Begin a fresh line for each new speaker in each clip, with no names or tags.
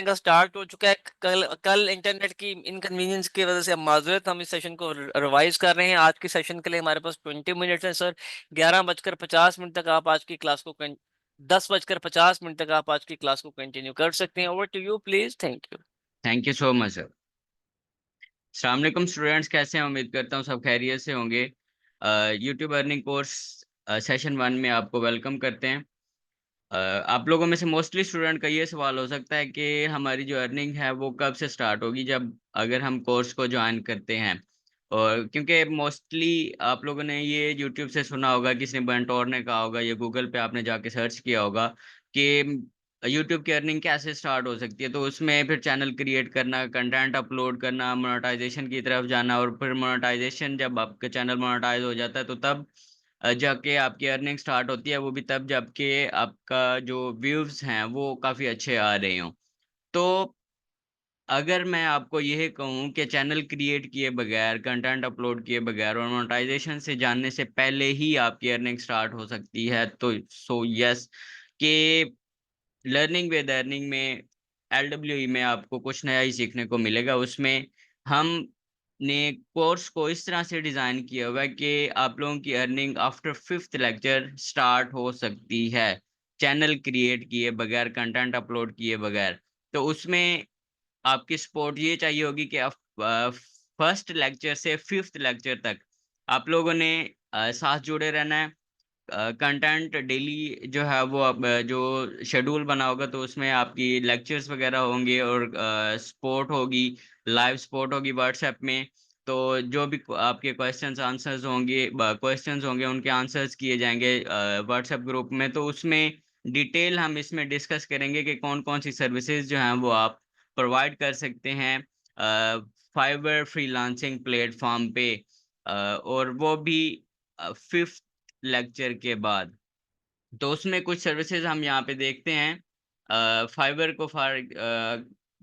का स्टार्ट हो चुका है। कल कल इंटरनेट की इनकन्वीनियंस की वजह से हम माजूरत, हम इस सेशन को रिवाइज कर रहे हैं। आज के सेशन के लिए हमारे पास 20 मिनट्स है सर। 11:50 तक आप आज की क्लास को 10:50 तक आप आज की क्लास को कंटिन्यू कर सकते हैं। Over to you please. Thank you.
Thank you so much sir. अस्सलाम वालेकुम स्टूडेंट्स, कैसे हैं? उम्मीद करता हूँ सब खैरियत से होंगे। यूट्यूब अर्निंग कोर्स सेशन 1 में आपको वेलकम करते हैं। आप लोगों में से मोस्टली स्टूडेंट का ये सवाल हो सकता है कि हमारी जो अर्निंग है वो कब से स्टार्ट होगी, जब अगर हम कोर्स को ज्वाइन करते हैं। और क्योंकि मोस्टली आप लोगों ने ये यूट्यूब से सुना होगा, किसी ने बंटोर ने कहा होगा, या गूगल पे आपने जाके सर्च किया होगा कि यूट्यूब की अर्निंग कैसे स्टार्ट हो सकती है। तो उसमें फिर चैनल क्रिएट करना, कंटेंट अपलोड करना, मोनेटाइजेशन की तरफ जाना, और फिर मोनेटाइजेशन जब आपका चैनल मोनेटाइज हो जाता है तो तब जाके आपकी अर्निंग स्टार्ट होती है। वो भी तब जबकि आपका जो व्यूज हैं वो काफ़ी अच्छे आ रहे हों। तो अगर मैं आपको यह कहूँ कि चैनल क्रिएट किए बगैर, कंटेंट अपलोड किए बगैर और मोनेटाइजेशन से जानने से पहले ही आपकी अर्निंग स्टार्ट हो सकती है, तो सो यस, कि लर्निंग विद अर्निंग में, एलडब्ल्यूई में आपको कुछ नया ही सीखने को मिलेगा। उसमें हमने कोर्स को इस तरह से डिज़ाइन किया हुआ है कि आप लोगों की earning after 5th lecture start हो सकती है, चैनल क्रिएट किए बगैर, कंटेंट अपलोड किए बगैर। तो उसमें आपकी सपोर्ट ये चाहिए होगी कि आप फर्स्ट लेक्चर से 5th लेक्चर तक आप लोगों ने साथ जुड़े रहना है। कंटेंट डेली जो है वो अब जो शेड्यूल बना होगा तो उसमें आपकी लेक्चर्स वगैरह होंगे, और सपोर्ट होगी, लाइव सपोर्ट होगी व्हाट्सएप में। तो जो भी आपके क्वेश्चंस होंगे उनके आंसर्स किए जाएंगे व्हाट्सएप ग्रुप में। तो उसमें डिटेल हम इसमें डिस्कस करेंगे कि कौन कौन सी सर्विसेज जो हैं वो आप प्रोवाइड कर सकते हैं फाइवर फ्रीलांसिंग प्लेटफॉर्म पे, और वो भी 5th लेक्चर के बाद। तो उसमें कुछ सर्विसेज हम यहाँ पे देखते हैं। फाइवर को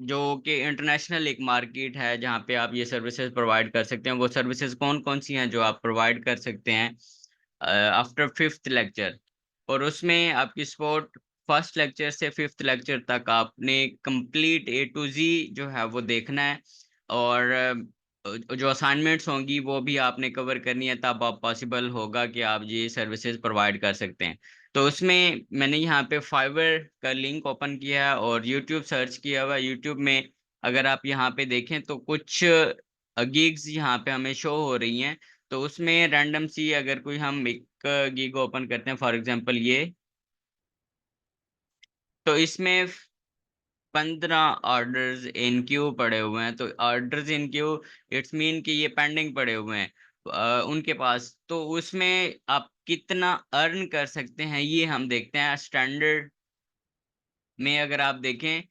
जो कि इंटरनेशनल एक मार्केट है जहाँ पे आप ये सर्विसेज प्रोवाइड कर सकते हैं। वो सर्विसेज कौन कौन सी हैं जो आप प्रोवाइड कर सकते हैं आफ्टर 5th लेक्चर। और उसमें आपकी सपोर्ट फर्स्ट लेक्चर से 5th लेक्चर तक आपने कंप्लीट ए टू जी जो है वो देखना है। और जो असाइनमेंट्स होंगी वो भी आपने कवर करनी है, तब आप पॉसिबल होगा कि आप ये सर्विसेज प्रोवाइड कर सकते हैं। तो उसमें मैंने यहाँ पे फाइवर का लिंक ओपन किया है और यूट्यूब सर्च किया हुआ है। यूट्यूब में अगर आप यहाँ पे देखें तो कुछ गिग्स यहाँ पे हमें शो हो रही हैं। तो उसमें रैंडम सी अगर कोई हम एक गिग ओपन करते हैं, फॉर एग्जांपल ये, तो इसमें 15 ऑर्डर्स इन क्यू पड़े हुए हैं। तो orders in Q, it's mean कि ये पेंडिंग पड़े हुए हैं उनके पास। तो उसमें आप कितना अर्न कर सकते हैं ये हम देखते हैं। स्टैंडर्ड में अगर आप देखें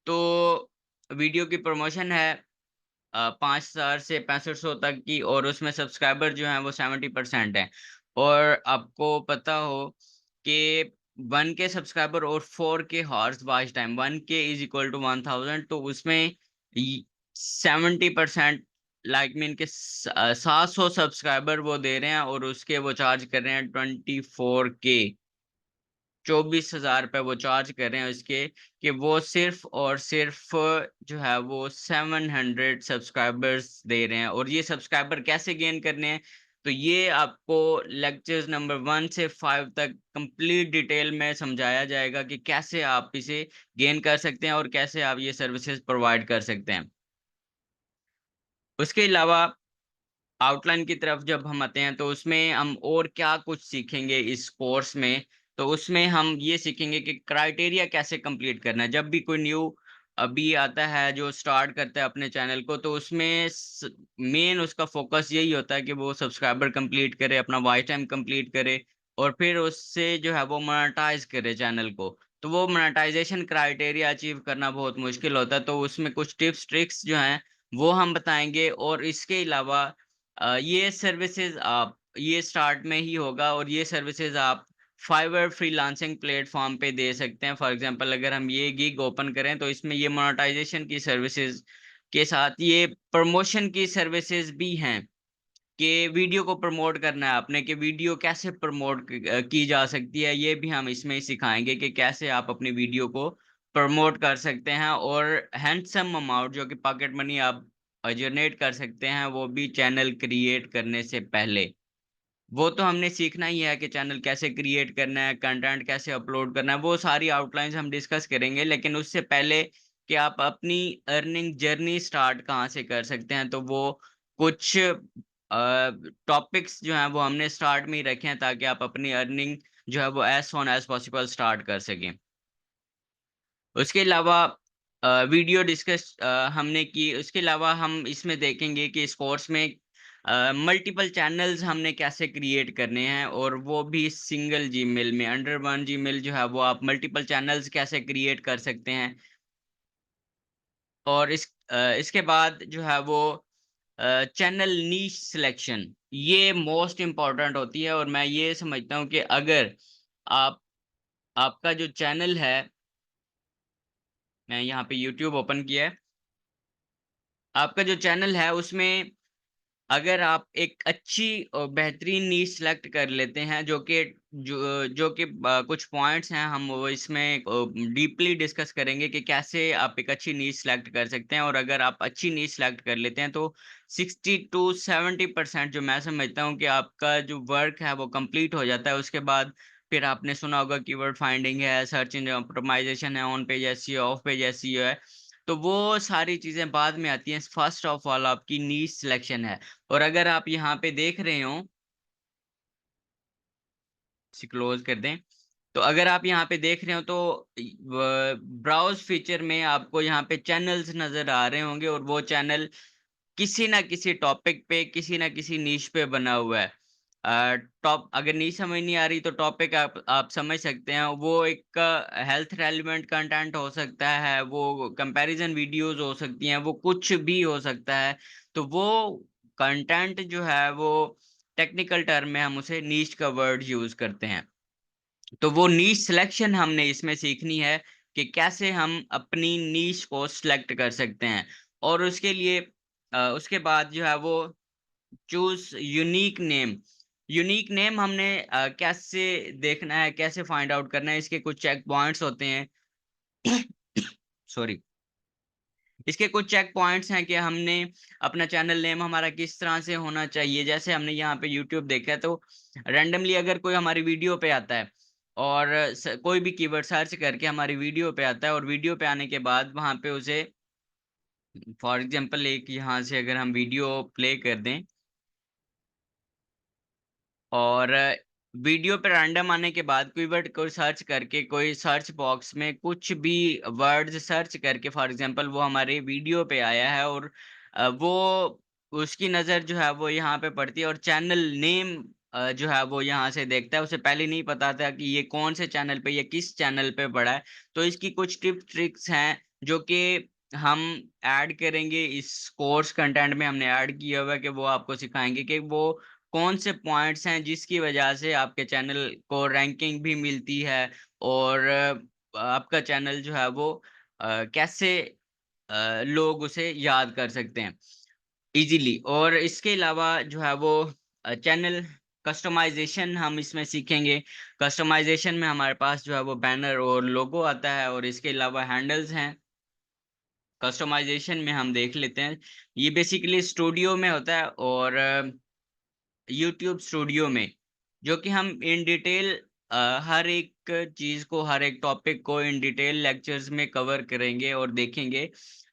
तो वीडियो की प्रमोशन है 5,000 से 6500 तक की, और उसमें सब्सक्राइबर जो हैं वो 70% हैं। और आपको पता हो कि 1K सब्सक्राइबर और 4K hours watch time, 1K is equal to 1000, तो उसमें 70% लाइक मीन के 700 सब्सक्राइबर वो दे रहे हैं, और उसके वो चार्ज कर रहे हैं 24K, 24,000 रुपए वो चार्ज कर रहे हैं इसके, कि वो सिर्फ और सिर्फ जो है वो 700 सब्सक्राइबर्स दे रहे हैं। और ये सब्सक्राइबर कैसे गेन करने हैं, तो ये आपको लेक्चर्स नंबर 1 से 5 तक कंप्लीट डिटेल में समझाया जाएगा कि कैसे आप इसे गेन कर सकते हैं और कैसे आप ये सर्विसेज प्रोवाइड कर सकते हैं। उसके अलावा आउटलाइन की तरफ जब हम आते हैं तो उसमें हम और क्या कुछ सीखेंगे इस कोर्स में। तो उसमें हम ये सीखेंगे कि क्राइटेरिया कैसे कंप्लीट करना है। जब भी कोई न्यू अभी आता है जो स्टार्ट करता है अपने चैनल को, तो उसमें मेन उसका फोकस यही होता है कि वो सब्सक्राइबर कंप्लीट करे, अपना वॉच टाइम कंप्लीट करे, और फिर उससे जो है वो मोनेटाइज करे चैनल को। तो वो मोनेटाइजेशन क्राइटेरिया अचीव करना बहुत मुश्किल होता है। तो उसमें कुछ टिप्स ट्रिक्स जो हैं वो हम बताएंगे। और इसके अलावा ये सर्विसेज आप, ये स्टार्ट में ही होगा, और ये सर्विसेज आप फाइवर फ्रीलांसिंग प्लेटफॉर्म पे दे सकते हैं। फॉर एग्जांपल अगर हम ये गिग ओपन करें तो इसमें ये मोनेटाइजेशन की सर्विसेज के साथ ये प्रमोशन की सर्विसेज भी हैं, कि वीडियो को प्रमोट करना है आपने, कि वीडियो कैसे प्रमोट की जा सकती है। ये भी हम इसमें सिखाएंगे कि कैसे आप अपनी वीडियो को प्रमोट कर सकते हैं, और हैंडसम अमाउंट जो कि पॉकेट मनी आप जनरेट कर सकते हैं, वो भी चैनल क्रिएट करने से पहले। वो तो हमने सीखना ही है कि चैनल कैसे क्रिएट करना है, कंटेंट कैसे अपलोड करना है, वो सारी आउटलाइंस हम डिस्कस करेंगे। लेकिन उससे पहले कि आप अपनी अर्निंग जर्नी स्टार्ट कहाँ से कर सकते हैं, तो वो कुछ टॉपिक्स जो हैं वो हमने स्टार्ट में ही रखे हैं, ताकि आप अपनी अर्निंग जो है वो as soon as possible start कर सकें। उसके अलावा वीडियो डिस्कस हमने की। उसके अलावा हम इसमें देखेंगे कि स्पोर्ट्स में मल्टीपल चैनल्स हमने कैसे क्रिएट करने हैं, और वो भी सिंगल जीमेल में, अंडर वन जीमेल जो है वो आप मल्टीपल चैनल्स कैसे क्रिएट कर सकते हैं। और इसके बाद जो है वो चैनल नीश सिलेक्शन, ये मोस्ट इम्पॉर्टेंट होती है। और मैं ये समझता हूँ कि अगर आप आपका जो चैनल है, मैं यहाँ पे यूट्यूब ओपन किया है, आपका जो चैनल है उसमें अगर आप एक अच्छी और बेहतरीन नीश सेलेक्ट कर लेते हैं, जो कि कुछ पॉइंट्स हैं, हम वो इसमें डीपली डिस्कस करेंगे कि कैसे आप एक अच्छी नीश सेलेक्ट कर सकते हैं। और अगर आप अच्छी नीश सेलेक्ट कर लेते हैं, तो 60 to 70% जो मैं समझता हूँ कि आपका जो वर्क है वो कंप्लीट हो जाता है। उसके बाद फिर आपने सुना होगा कीवर्ड फाइंडिंग है, सर्च इंजन ऑप्टिमाइजेशन है, on page SEO, of page SEO है। तो वो सारी चीजें बाद में आती हैं। फर्स्ट ऑफ ऑल आपकी नीश सिलेक्शन है। और अगर आप यहाँ पे देख रहे हो, इसे क्लोज कर दें, तो अगर आप यहाँ पे देख रहे हो तो ब्राउज फीचर में आपको यहाँ पे चैनल्स नजर आ रहे होंगे, और वो चैनल किसी ना किसी टॉपिक पे, किसी ना किसी नीश पे बना हुआ है। टॉप अगर नीश समझ नहीं आ रही तो टॉपिक आप समझ सकते हैं। वो एक हेल्थ रेलिवेंट कंटेंट हो सकता है, वो कंपैरिजन वीडियोस हो सकती हैं, वो कुछ भी हो सकता है। तो वो कंटेंट जो है वो टेक्निकल टर्म में हम उसे नीश का वर्ड यूज करते हैं। तो वो नीश सिलेक्शन हमने इसमें सीखनी है कि कैसे हम अपनी नीश को सिलेक्ट कर सकते हैं। और उसके लिए उसके बाद जो है वो choose unique name. Unique name हमने कैसे देखना है, कैसे फाइंड आउट करना है, इसके कुछ चेक पॉइंट्स होते हैं। सॉरी, इसके कुछ चेक पॉइंट्स हैं कि हमने अपना चैनल नेम हमारा किस तरह से होना चाहिए। जैसे हमने यहाँ पे यूट्यूब देखा है, तो रैंडमली अगर कोई हमारी वीडियो पे आता है, और कोई भी कीवर्ड सर्च करके हमारी वीडियो पे आता है, और वीडियो पे आने के बाद वहां पे उसे, फॉर एग्जांपल एक यहाँ से अगर हम वीडियो प्ले कर दें, और वीडियो पे रैंडम आने के बाद कीवर्ड को सर्च करके, कोई सर्च बॉक्स में कुछ भी वर्ड्स सर्च करके, फॉर एग्जांपल वो हमारे वीडियो पे आया है, और वो उसकी नज़र जो है वो यहाँ पे पड़ती है, और चैनल नेम जो है वो यहाँ से देखता है। उसे पहले नहीं पता था कि ये कौन से चैनल पे, ये किस चैनल पे पड़ा है। तो इसकी कुछ टिप्स ट्रिक्स हैं जो कि हम ऐड करेंगे इस कोर्स कंटेंट में, हमने ऐड किया हुआ है, कि वो आपको सिखाएंगे कि वो कौन से पॉइंट्स हैं जिसकी वजह से आपके चैनल को रैंकिंग भी मिलती है, और आपका चैनल जो है वो कैसे लोग उसे याद कर सकते हैं इजीली। और इसके अलावा जो है वो चैनल कस्टमाइजेशन हम इसमें सीखेंगे। कस्टमाइजेशन में हमारे पास जो है वो बैनर और लोगो आता है, और इसके अलावा हैंडल्स हैं। कस्टमाइजेशन में हम देख लेते हैं, ये बेसिकली स्टूडियो में होता है, और यूट्यूब स्टूडियो में, जो कि हम इन डिटेल हर एक चीज को, हर एक टॉपिक को इन डिटेल लेक्चर्स में कवर करेंगे और देखेंगे।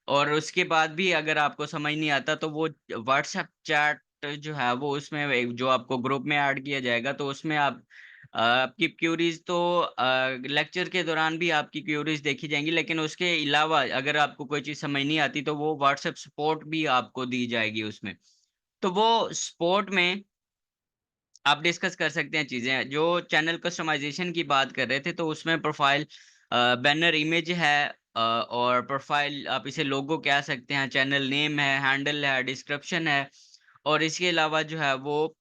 और उसके बाद भी अगर आपको समझ नहीं आता, तो वो व्हाट्सएप चैट जो है वो, उसमें जो आपको ग्रुप में ऐड किया जाएगा, तो उसमें आप आपकी क्यूरीज तो लेक्चर के दौरान भी आपकी क्यूरीज देखी जाएंगी। लेकिन उसके अलावा अगर आपको कोई चीज समझ नहीं आती, तो वो व्हाट्सएप सपोर्ट भी आपको दी जाएगी उसमें। तो वो सपोर्ट में आप डिस्कस कर सकते हैं चीजें। जो चैनल कस्टमाइजेशन की बात कर रहे थे, तो उसमें प्रोफाइल बैनर इमेज है, और प्रोफाइल आप इसे लोगो कह सकते हैं, चैनल नेम है, हैंडल है, डिस्क्रिप्शन है। और इसके अलावा जो है वो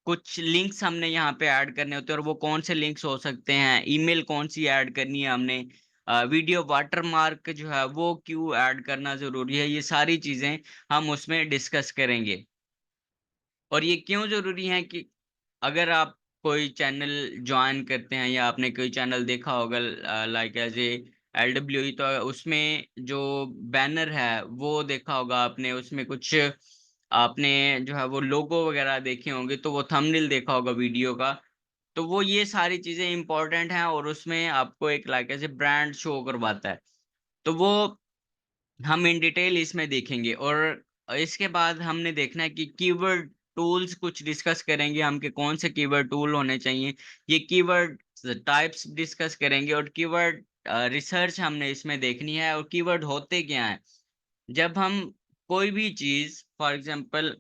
कुछ लिंक्स हमने यहाँ पे ऐड करने होते हैं, और वो कौन से लिंक्स हो सकते हैं, ईमेल कौन सी ऐड करनी है हमने, वीडियो वाटरमार्क जो है वो क्यों ऐड करना जरूरी है, ये सारी चीजें हम उसमें डिस्कस करेंगे। और ये क्यों जरूरी है कि अगर आप कोई चैनल ज्वाइन करते हैं, या आपने कोई चैनल देखा होगा लाइक एज ए LWE, तो उसमें जो बैनर है वो देखा होगा आपने, उसमें कुछ आपने जो है वो लोगो वगैरह देखे होंगे, तो वो थंबनेल देखा होगा वीडियो का। तो वो ये सारी चीजें इंपॉर्टेंट हैं और उसमें आपको एक लाइक ऐसे ब्रांड शो करवाता है। तो वो हम इन डिटेल इसमें देखेंगे। और इसके बाद हमने देखना है कि कीवर्ड टूल्स कुछ डिस्कस करेंगे हम, कि कौन से कीवर्ड टूल होने चाहिए, ये कीवर्ड टाइप्स डिस्कस करेंगे, और कीवर्ड रिसर्च हमने इसमें देखनी है, और कीवर्ड होते क्या हैं। जब हम कोई भी चीज, फॉर एग्जांपल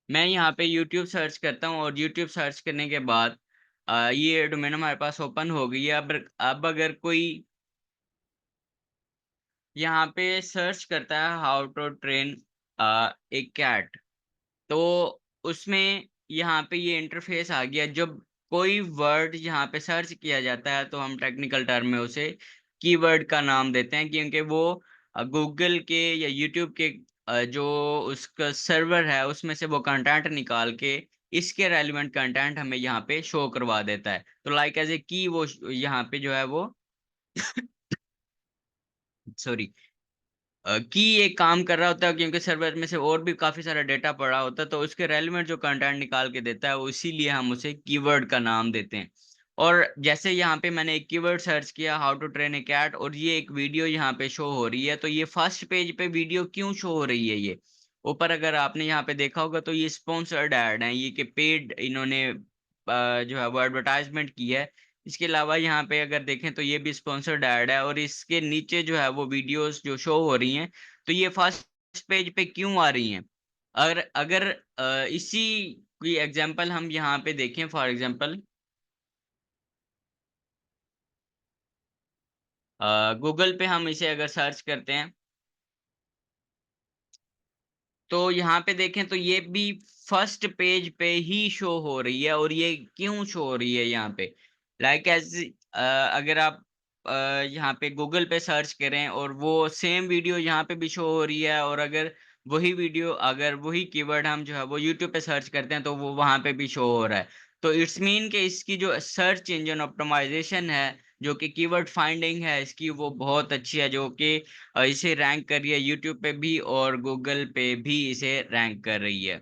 मैं यहाँ पे YouTube सर्च करता हूँ, और YouTube सर्च करने के बाद ये डोमेन हमारे पास ओपन हो गई है। अब अगर कोई यहाँ पे सर्च करता है how to train a cat, तो उसमें यहाँ पे ये इंटरफेस आ गया। जब कोई वर्ड यहाँ पे सर्च किया जाता है तो हम टेक्निकल टर्म में उसे कीवर्ड का नाम देते हैं, क्योंकि वो गूगल के या यूट्यूब के जो उसका सर्वर है उसमें से वो कंटेंट निकाल के इसके रेलिवेंट कंटेंट हमें यहाँ पे शो करवा देता है। तो लाइक एज ए की वो यहाँ पे जो है वो सॉरी की एक काम कर रहा होता है, क्योंकि सर्वर में से और भी काफी सारा डेटा पड़ा होता है, तो उसके रेलिवेंट जो कंटेंट निकाल के देता है वो इसीलिए हम उसे कीवर्ड का नाम देते हैं। और जैसे यहाँ पे मैंने एक कीवर्ड सर्च किया, how to train a cat, और ये एक वीडियो यहाँ पे शो हो रही है। तो ये फर्स्ट पेज पे वीडियो क्यों शो हो रही है, ये ऊपर अगर आपने यहाँ पे देखा होगा तो ये स्पॉन्सर्ड एड है, ये कि पेड इन्होंने जो है वो एडवर्टाइजमेंट की है। इसके अलावा यहाँ पे अगर देखें तो ये भी स्पॉन्सर्ड ऐड है, और इसके नीचे जो है वो वीडियोस जो शो हो रही हैं। तो ये फर्स्ट पेज पे क्यों आ रही हैं? अगर अगर इसी की एग्जांपल हम यहाँ पे देखें, फॉर एग्जांपल गूगल पे हम इसे अगर सर्च करते हैं, तो यहाँ पे देखें तो ये भी फर्स्ट पेज पे ही शो हो रही है। और ये क्यों शो हो रही है यहाँ पे, लाइक एज अगर आप यहाँ पे गूगल पे सर्च करें और वो सेम वीडियो यहाँ पे भी शो हो रही है, और अगर वही वीडियो, अगर वही कीवर्ड हम जो है वो यूट्यूब पे सर्च करते हैं तो वो वहां पे भी शो हो रहा है। तो इट्स मीन के इसकी जो सर्च इंजन ऑप्टिमाइजेशन है, जो कि कीवर्ड फाइंडिंग है इसकी, वो बहुत अच्छी है, जो कि इसे रैंक कर रही है यूट्यूब पे भी और गूगल पे भी इसे रैंक कर रही है।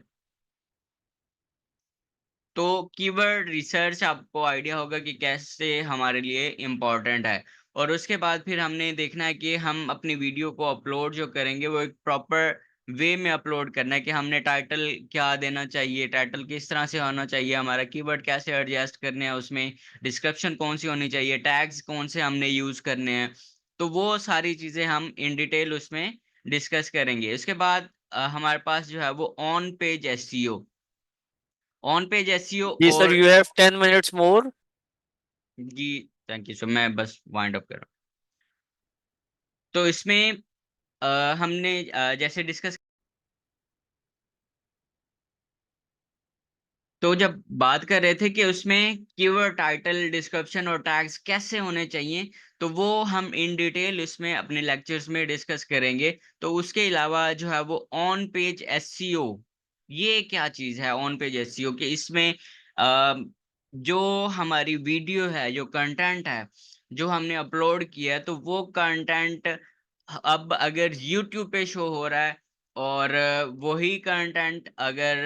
तो कीवर्ड रिसर्च आपको आइडिया होगा कि कैसे हमारे लिए इम्पोर्टेंट है। और उसके बाद फिर हमने देखना है कि हम अपनी वीडियो को अपलोड जो करेंगे वो एक प्रॉपर वे में अपलोड करना है, कि हमने टाइटल क्या देना चाहिए, टाइटल किस तरह से होना चाहिए, हमारा कीवर्ड कैसे एडजस्ट करने हैं उसमें, डिस्क्रिप्शन कौन सी होनी चाहिए, टैग्स कौन से हमने यूज करने हैं। तो वो सारी चीजें हम इन डिटेल उसमें डिस्कस करेंगे। उसके बाद हमारे पास जो है वो on page SEO, on page SEO
जी सर,
और
यू हैव 10 minutes मोर।
जी थैंक यू सर, मैं बस वाइंड अप कर रहा हूँ। तो इसमें हमने जैसे डिस्कस, तो जब बात कर रहे थे कि उसमें कीवर्ड टाइटल, डिस्क्रिप्शन और टैग्स कैसे होने चाहिए, तो वो हम इन डिटेल इसमें अपने लेक्चर्स में डिस्कस करेंगे। तो उसके अलावा जो है वो ऑन पेज एसईओ, ये क्या चीज है ऑन पेज एसईओ, कि इसमें अ, जो हमारी वीडियो है, जो कंटेंट है जो हमने अपलोड किया है, तो वो कंटेंट अब अगर यूट्यूब पे शो हो रहा है, और वही कंटेंट अगर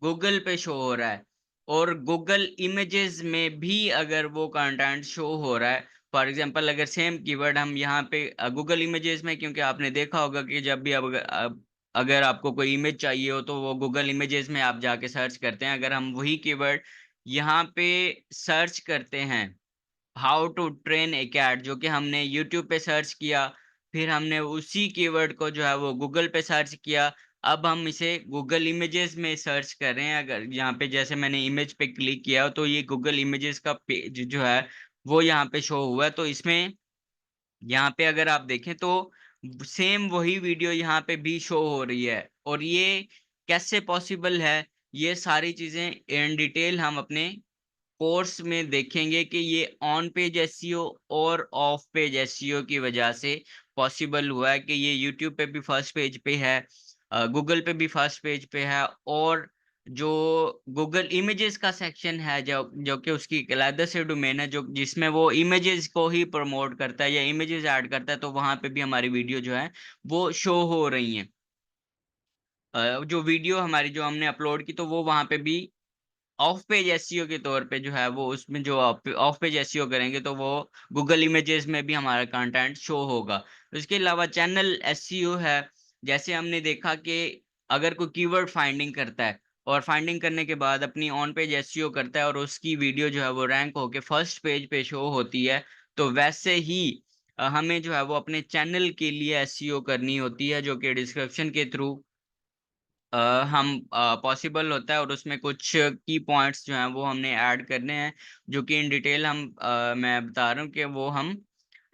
गूगल पे शो हो रहा है, और गूगल इमेजेस में भी अगर वो कंटेंट शो हो रहा है, फॉर एग्जांपल अगर सेम कीवर्ड हम यहाँ पे गूगल इमेजेस में, क्योंकि आपने देखा होगा कि जब भी अगर आपको कोई इमेज चाहिए हो तो वो गूगल इमेजेस में आप जाके सर्च करते हैं। अगर हम वही कीवर्ड यहाँ पे सर्च करते हैं, how to train a cat, जो कि हमने यूट्यूब पे सर्च किया, फिर हमने उसी कीवर्ड को जो है वो गूगल पे सर्च किया, अब हम इसे गूगल इमेजेस में सर्च कर रहे हैं। अगर यहाँ पे जैसे मैंने इमेज पे क्लिक किया तो ये गूगल इमेजेस का पेज जो है वो यहाँ पे शो हुआ है। तो इसमें यहाँ पे अगर आप देखें तो सेम वही वीडियो यहाँ पे भी शो हो रही है। और ये कैसे पॉसिबल है, ये सारी चीजें इन डिटेल हम अपने कोर्स में देखेंगे कि ये ऑन पेज एसईओ और ऑफ पेज एसईओ की वजह से पॉसिबल हुआ है, कि ये यूट्यूब पे भी फर्स्ट पेज पे है, गूगल पे भी फर्स्ट पेज पे है, और जो गूगल इमेजेस का सेक्शन है, जो जो कि उसकी एक अलग से डोमेन है, जो जिसमें वो इमेजेस को ही प्रमोट करता है या इमेजेस ऐड करता है, तो वहां पे भी हमारी वीडियो जो है वो शो हो रही है। जो वीडियो हमारी जो हमने अपलोड की, तो वो वहां पे भी ऑफ पेज एसईओ के तौर पे जो है वो, उसमें जो ऑफ पेज एसईओ करेंगे तो वो गूगल इमेजेस में भी हमारा कंटेंट शो होगा। इसके अलावा चैनल एसईओ है। जैसे हमने देखा कि अगर कोई कीवर्ड फाइंडिंग करता है और फाइंडिंग करने के बाद अपनी ऑन पेज एसईओ करता है और उसकी वीडियो जो है वो रैंक होके फर्स्ट पेज पे शो होती है, तो वैसे ही हमें जो है वो अपने चैनल के लिए एसईओ करनी होती है, जो कि डिस्क्रिप्शन के थ्रू हम पॉसिबल होता है। और उसमें कुछ की पॉइंट्स जो हैं वो हमने ऐड करने हैं, जो कि इन डिटेल मैं बता रहा हूँ कि वो हम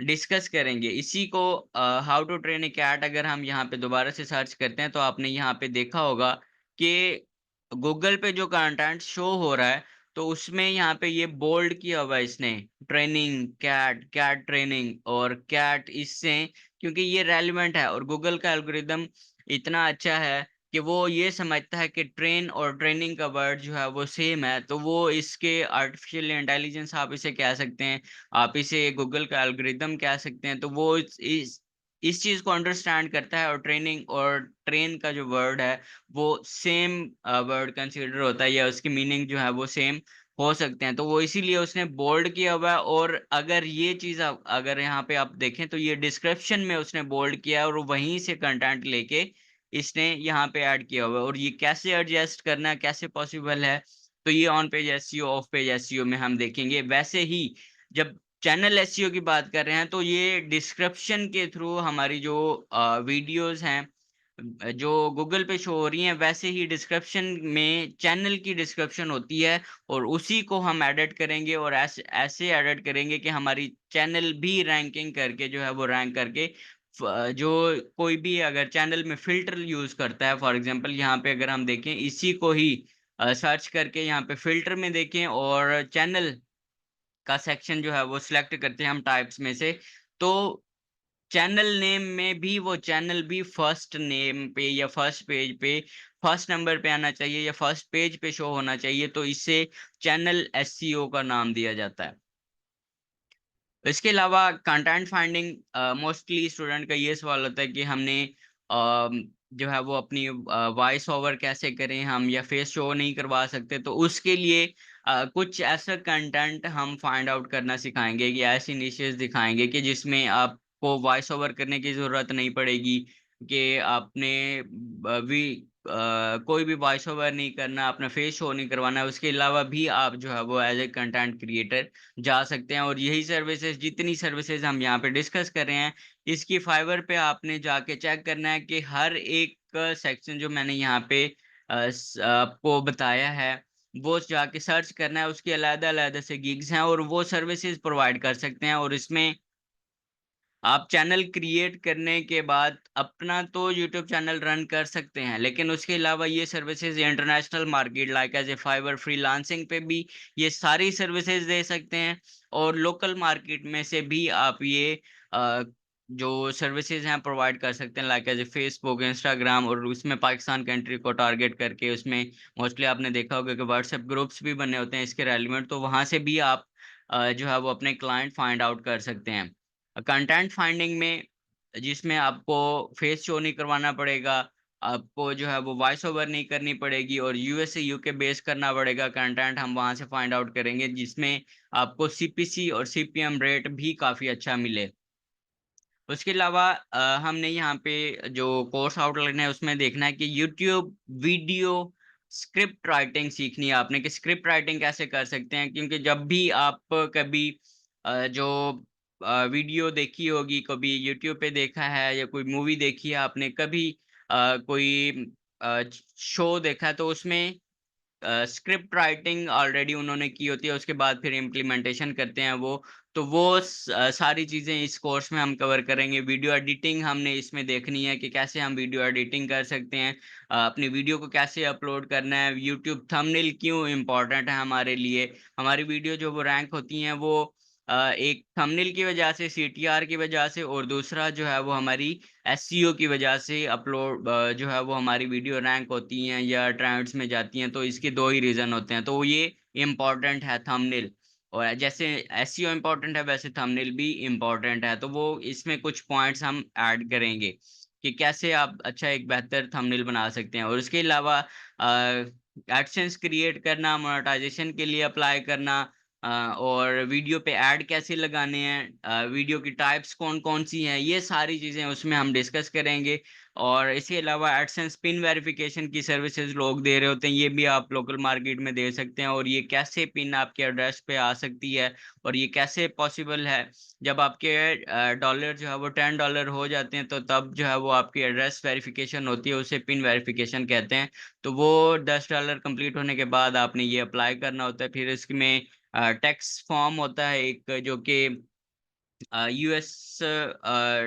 डिस्कस करेंगे। इसी को how to train a cat अगर हम यहाँ पे दोबारा से सर्च करते हैं, तो आपने यहाँ पे देखा होगा कि गूगल पे जो कंटेंट शो हो रहा है, तो उसमें यहाँ पे ये बोल्ड किया हुआ है इसने, ट्रेनिंग कैट, कैट ट्रेनिंग और कैट, इससे क्योंकि ये रेलिवेंट है। और गूगल का एल्गोरिदम इतना अच्छा है कि वो ये समझता है कि ट्रेन और ट्रेनिंग का वर्ड जो है वो सेम है, तो वो इसके आर्टिफिशियल इंटेलिजेंस आप इसे कह सकते हैं, आप इसे गूगल का एल्गोरिदम कह सकते हैं। तो वो इस चीज को अंडरस्टैंड करता है, और ट्रेनिंग और ट्रेन का जो वर्ड है वो सेम वर्ड कंसीडर होता है, या उसकी मीनिंग जो है वो सेम हो सकते हैं। तो वो इसीलिए उसने बोल्ड किया हुआ है। और अगर ये चीज अगर यहाँ पे आप देखें, तो ये डिस्क्रिप्शन में उसने बोल्ड किया है और वहीं से कंटेंट लेके इसने यहाँ पे ऐड किया हुआ है। और ये कैसे एडजस्ट करना है, कैसे पॉसिबल है, तो ये on page SEO, of page SEO में हम देखेंगे। वैसे ही जब चैनल एसईओ की बात कर रहे हैं, तो ये डिस्क्रिप्शन के थ्रू हमारी जो वीडियोस हैं जो गूगल पे शो हो रही हैं, वैसे ही डिस्क्रिप्शन में चैनल की डिस्क्रिप्शन होती है, और उसी को हम एडिट करेंगे और ऐसे ऐसे एडिट करेंगे कि हमारी चैनल भी रैंकिंग करके जो है वो रैंक करके जो कोई भी अगर चैनल में फिल्टर यूज करता है, फॉर एग्जांपल यहाँ पे अगर हम देखें, इसी को ही सर्च करके यहाँ पे फिल्टर में देखें और चैनल का सेक्शन जो है वो सिलेक्ट करते हैं हम टाइप्स में से, तो चैनल नेम में भी वो चैनल भी फर्स्ट नेम पे या फर्स्ट पेज पे फर्स्ट नंबर पे आना चाहिए या फर्स्ट पेज पे शो होना चाहिए, तो इससे चैनल एसईओ का नाम दिया जाता है। इसके अलावा कंटेंट फाइंडिंग, मोस्टली स्टूडेंट का ये सवाल होता है कि हमने जो है वो अपनी वॉइस ओवर कैसे करें हम, या फेस शो नहीं करवा सकते, तो उसके लिए कुछ ऐसा कंटेंट हम फाइंड आउट करना सिखाएंगे कि ऐसी निशेस दिखाएंगे कि जिसमें आपको वॉइस ओवर करने की जरूरत नहीं पड़ेगी, कि आपने भी कोई भी वॉइस ओवर नहीं करना, अपना फेस शो नहीं करवाना। उसके अलावा भी आप जो है वो एज ए कंटेंट क्रिएटर जा सकते हैं। और यही सर्विसेज, जितनी सर्विसेज हम यहाँ पे डिस्कस कर रहे हैं, इसकी फाइवर पे आपने जाके चेक करना है कि हर एक सेक्शन जो मैंने यहाँ पे आपको बताया है, वो जाके सर्च करना है। उसकी अलग-अलग से गिग्स हैं और वो सर्विसेज प्रोवाइड कर सकते हैं। और इसमें आप चैनल क्रिएट करने के बाद अपना तो यूट्यूब चैनल रन कर सकते हैं, लेकिन उसके अलावा ये services international market like as a Fiverr, freelancing पे भी ये सारी सर्विसेज दे सकते हैं। और लोकल मार्केट में से भी आप ये जो सर्विसेज हैं प्रोवाइड कर सकते हैं, like as a Facebook, Instagram, और उसमें पाकिस्तान कंट्री को टारगेट करके उसमें मोस्टली आपने देखा होगा कि व्हाट्सएप ग्रुप्स भी बने होते हैं इसके रेलिवेंट, तो वहां से भी आप जो है वो अपने क्लाइंट फाइंड आउट कर सकते हैं। कंटेंट फाइंडिंग में जिसमें आपको फेस शो नहीं करवाना पड़ेगा, आपको जो है वो वॉइस ओवर नहीं करनी पड़ेगी, और यूएस से यूके बेस करना पड़ेगा कंटेंट, हम वहां से फाइंड आउट करेंगे, जिसमें आपको सीपीसी और सीपीएम रेट भी काफी अच्छा मिले। उसके अलावा हमने यहाँ पे जो कोर्स आउटलाइन है उसमें देखना है कि यूट्यूब वीडियो स्क्रिप्ट राइटिंग सीखनी है आपने, कि स्क्रिप्ट राइटिंग कैसे कर सकते हैं। क्योंकि जब भी आप कभी जो वीडियो देखी होगी, कभी यूट्यूब पे देखा है या कोई मूवी देखी है आपने, कभी कोई शो देखा है, तो उसमें स्क्रिप्ट राइटिंग ऑलरेडी उन्होंने की होती है, उसके बाद फिर इम्प्लीमेंटेशन करते हैं वो। तो वो सारी चीज़ें इस कोर्स में हम कवर करेंगे। वीडियो एडिटिंग हमने इसमें देखनी है कि कैसे हम वीडियो एडिटिंग कर सकते हैं, अपनी वीडियो को कैसे अपलोड करना है, यूट्यूब थंबनेल क्यों इम्पोर्टेंट है हमारे लिए, हमारी वीडियो जो वो रैंक होती हैं वो एक थंबनेल की वजह से, CTR की वजह से, और दूसरा जो है वो हमारी SEO की वजह से अपलोड जो है वो हमारी वीडियो रैंक होती हैं या ट्रेंड्स में जाती हैं। तो इसके दो ही रीजन होते हैं, तो ये इम्पोर्टेंट है थंबनेल। और जैसे SEO इम्पोर्टेंट है वैसे थंबनेल भी इम्पोर्टेंट है। तो वो इसमें कुछ पॉइंट्स हम ऐड करेंगे कि कैसे आप अच्छा एक बेहतर थंबनेल बना सकते हैं। और उसके अलावा एडसेंस क्रिएट करना, मोनेटाइजेशन के लिए अप्लाई करना, और वीडियो पे ऐड कैसे लगाने हैं, वीडियो की टाइप्स कौन कौन सी हैं, ये सारी चीजें उसमें हम डिस्कस करेंगे। और इसके अलावा एडसेंस पिन वेरिफिकेशन की सर्विसेज लोग दे रहे होते हैं, ये भी आप लोकल मार्केट में दे सकते हैं। और ये कैसे पिन आपके एड्रेस पे आ सकती है, और ये कैसे पॉसिबल है। जब आपके डॉलर जो है वो $10 हो जाते हैं, तो तब जो है वो आपकी एड्रेस वेरिफिकेशन होती है, उसे पिन वेरिफिकेशन कहते हैं। तो वो $10 कंप्लीट होने के बाद आपने ये अप्लाई करना होता है। फिर इसमें टैक्स फॉर्म होता है एक, जो कि US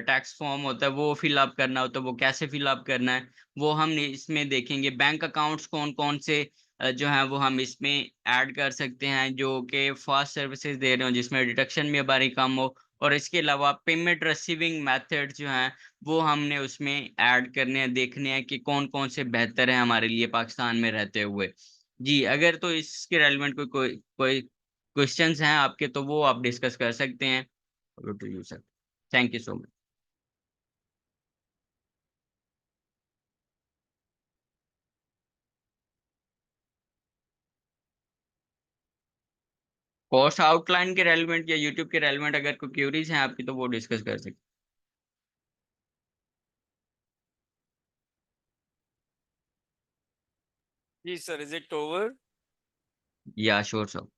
टैक्स फॉर्म होता है, वो फिल अप करना होता है। वो कैसे फिल अप करना है वो हम इसमें देखेंगे। बैंक अकाउंट्स कौन कौन से जो है वो हम इसमें ऐड कर सकते हैं, जो कि फास्ट सर्विसेज दे रहे हो, जिसमें डिडक्शन भी हमारी कम हो। और इसके अलावा पेमेंट रिसीविंग मेथड जो हैं वो हमने उसमें ऐड करने हैं, देखने हैं कि कौन कौन से बेहतर है हमारे लिए पाकिस्तान में रहते हुए। जी, अगर तो इसके रेलिवेंट कोई कोई कोई क्वेश्चंस हैं आपके, तो वो आप डिस्कस कर सकते हैं। Over to you, sir. Thank you so much. Course outline के रेलिवेंट या यूट्यूब के रेलिवेंट अगर कोई क्यूरीज हैं आपकी, तो वो डिस्कस कर सकते
जी सर, इज इट ओवर?
हैं। या श्योर सर।